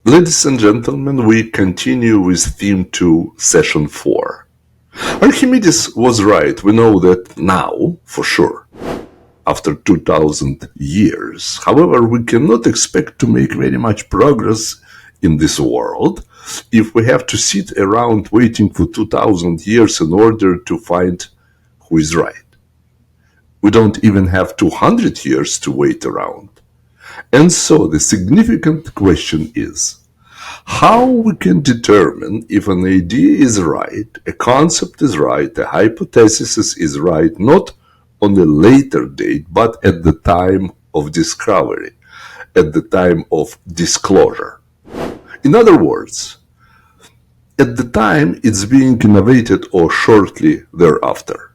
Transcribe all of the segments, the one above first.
Ladies and gentlemen, we continue with theme 2, session 4. Archimedes was right. We know that now, for sure, after 2000 years. However, we cannot expect to make very much progress in this world if we have to sit around waiting for 2000 years in order to find who is right. We don't even have 200 years to wait around. And so the significant question is, how we can determine if an idea is right, a concept is right, a hypothesis is right, not on a later date, but at the time of discovery, at the time of disclosure. In other words, at the time it's being innovated or shortly thereafter.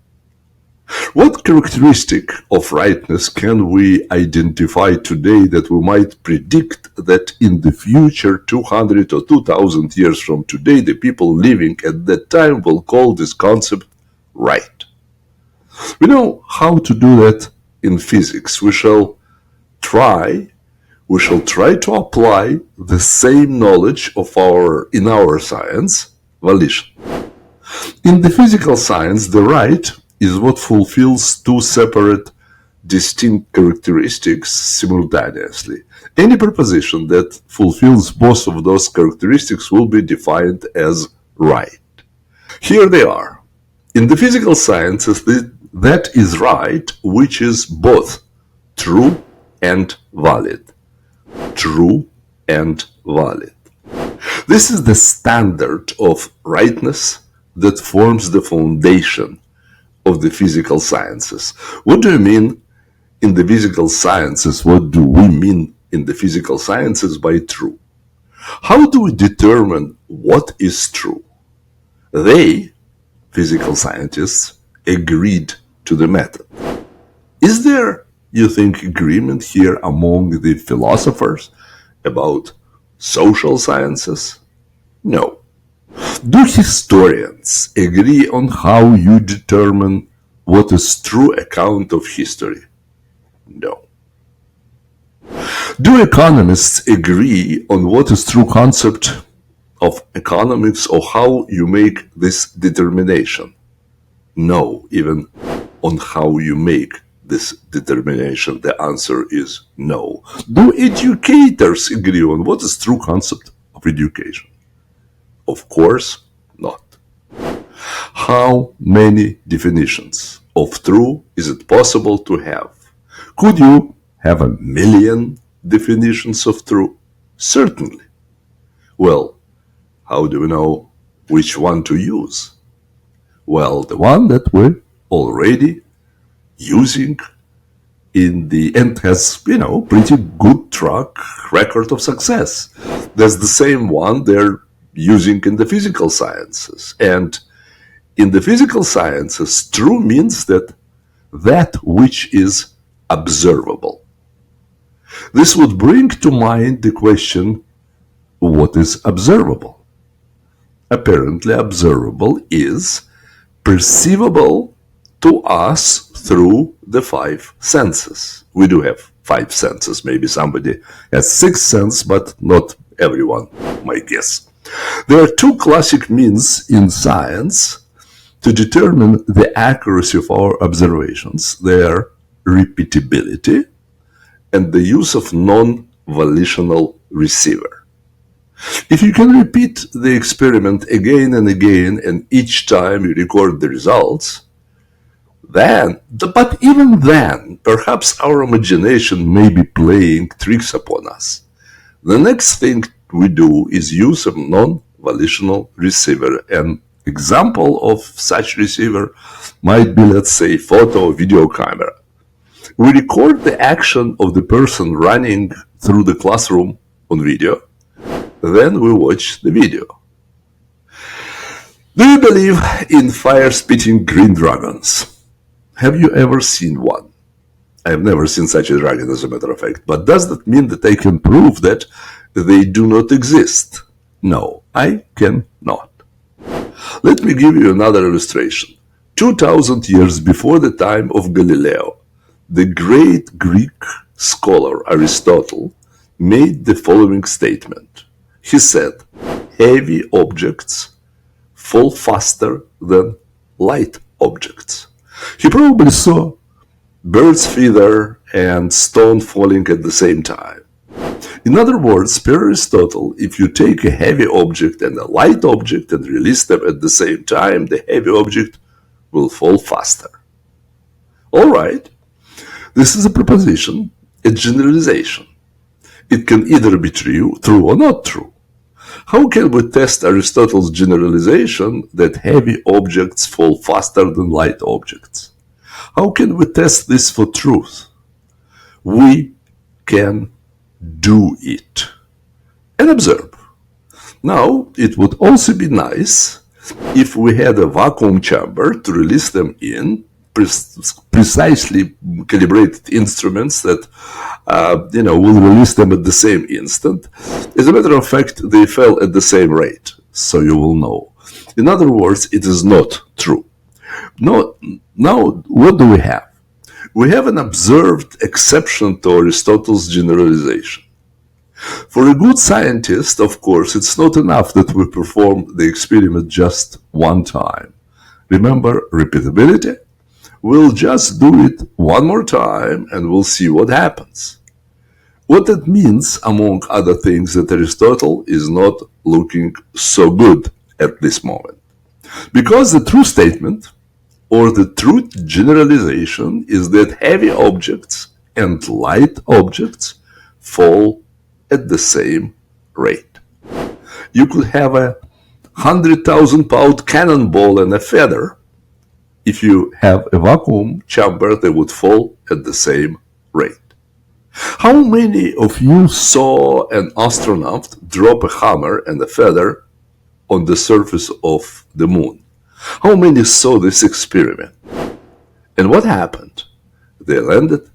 What characteristic of rightness can we identify today that we might predict that in the future, 200 or 2000 years from today, the people living at that time will call this concept right? We know how to do that in physics. We shall try to apply the same knowledge in our science, volition. In the physical science, the right is what fulfills two separate, distinct characteristics simultaneously. Any proposition that fulfills both of those characteristics will be defined as right. Here they are. In the physical sciences, that is right, which is both true and valid. True and valid. This is the standard of rightness that forms the foundation of the physical sciences. What do you mean in the physical sciences? What do we mean in the physical sciences by true? How do we determine what is true? They, physical scientists, agreed to the method. Is there, you think, agreement here among the philosophers about social sciences? No. Do historians agree on how you determine what is true account of history? No. Do economists agree on what is true concept of economics or how you make this determination? No, even on how you make this determination, the answer is no. Do educators agree on what is true concept of education? Of course not. How many definitions of true is it possible to have? Could you have 1,000,000 definitions of true? Certainly. Well, how do we know which one to use? Well, the one that we're already using in the end has, pretty good track record of success. That's the same one they're using in the physical sciences. And in the physical sciences, true means that which is observable. This would bring to mind the question, what is observable? Apparently, observable is perceivable to us through the 5 senses. We do have 5 senses. Maybe somebody has 6 senses, but not everyone, my guess. There are 2 classic means in science to determine the accuracy of our observations. They are repeatability and the use of non-volitional receiver. If you can repeat the experiment again and again, and each time you record the results, but even then, perhaps our imagination may be playing tricks upon us. The next thing we do is use a non-volitional receiver. An example of such receiver might be, let's say, photo or video camera. We record the action of the person running through the classroom on video. Then we watch the video. Do you believe in fire-spitting green dragons? Have you ever seen one? I have never seen such a dragon, as a matter of fact. But does that mean that I can prove that they do not exist? No, I cannot. Let me give you another illustration. 2000 years before the time of Galileo, the great Greek scholar Aristotle made the following statement. He said, heavy objects fall faster than light objects. He probably saw bird's feather and stone falling at the same time. In other words, per Aristotle, if you take a heavy object and a light object and release them at the same time, the heavy object will fall faster. All right, this is a proposition, a generalization. It can either be true or not true. How can we test Aristotle's generalization that heavy objects fall faster than light objects? How can we test this for truth? We can do it and observe. Now, it would also be nice if we had a vacuum chamber to release them in, precisely calibrated instruments that will release them at the same instant. As a matter of fact, they fell at the same rate, so you will know. In other words, it is not true. Now, what do we have? We have an observed exception to Aristotle's generalization. For a good scientist, of course, it's not enough that we perform the experiment just one time. Remember repeatability? We'll just do it one more time and we'll see what happens. What that means, among other things, that Aristotle is not looking so good at this moment. Because the true statement, or the true generalization, is that heavy objects and light objects fall at the same rate. You could have a 100,000-pound cannonball and a feather. If you have a vacuum chamber, they would fall at the same rate. How many of you saw an astronaut drop a hammer and a feather on the surface of the moon? How many saw this experiment? And what happened? They landed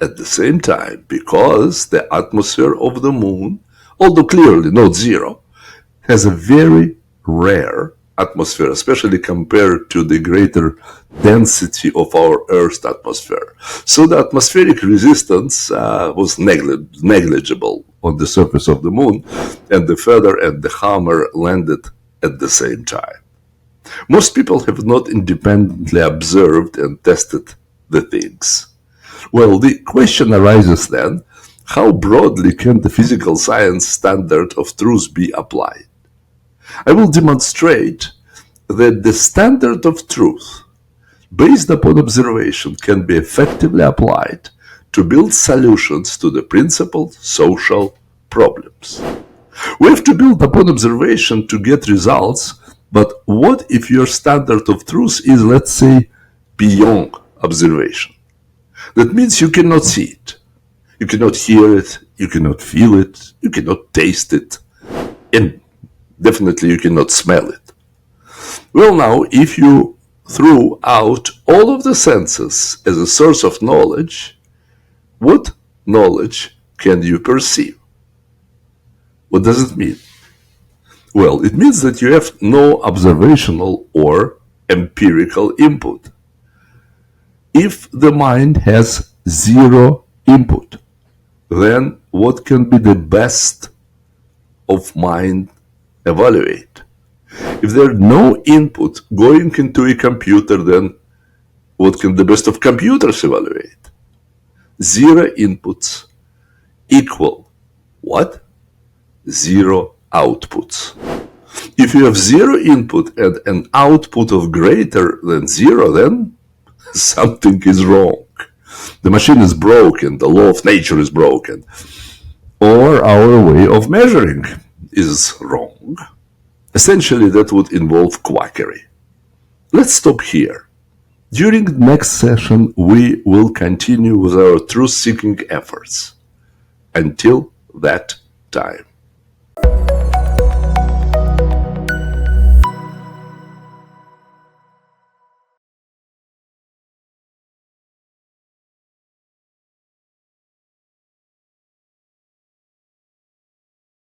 at the same time because the atmosphere of the moon, although clearly not zero, has a very rare atmosphere, especially compared to the greater density of our Earth's atmosphere. So the atmospheric resistance was negligible on the surface of the moon, and the feather and the hammer landed at the same time. Most people have not independently observed and tested the things. Well, the question arises then, how broadly can the physical science standard of truth be applied? I will demonstrate that the standard of truth, based upon observation, can be effectively applied to build solutions to the principal social problems. We have to build upon observation to get results, but what if your standard of truth is, let's say, beyond observation? That means you cannot see it, you cannot hear it, you cannot feel it, you cannot taste it, and definitely you cannot smell it. Well, now, if you threw out all of the senses as a source of knowledge, what knowledge can you perceive? What does it mean? Well, it means that you have no observational or empirical input. If the mind has zero input, then what can be the best of mind evaluate? If there are no input going into a computer, then what can the best of computers evaluate? Zero inputs equal what? Zero outputs. If you have zero input and an output of greater than zero, then something is wrong. The machine is broken, the law of nature is broken, or our way of measuring is wrong. Essentially, that would involve quackery. Let's stop here. During the next session, we will continue with our truth-seeking efforts. Until that time.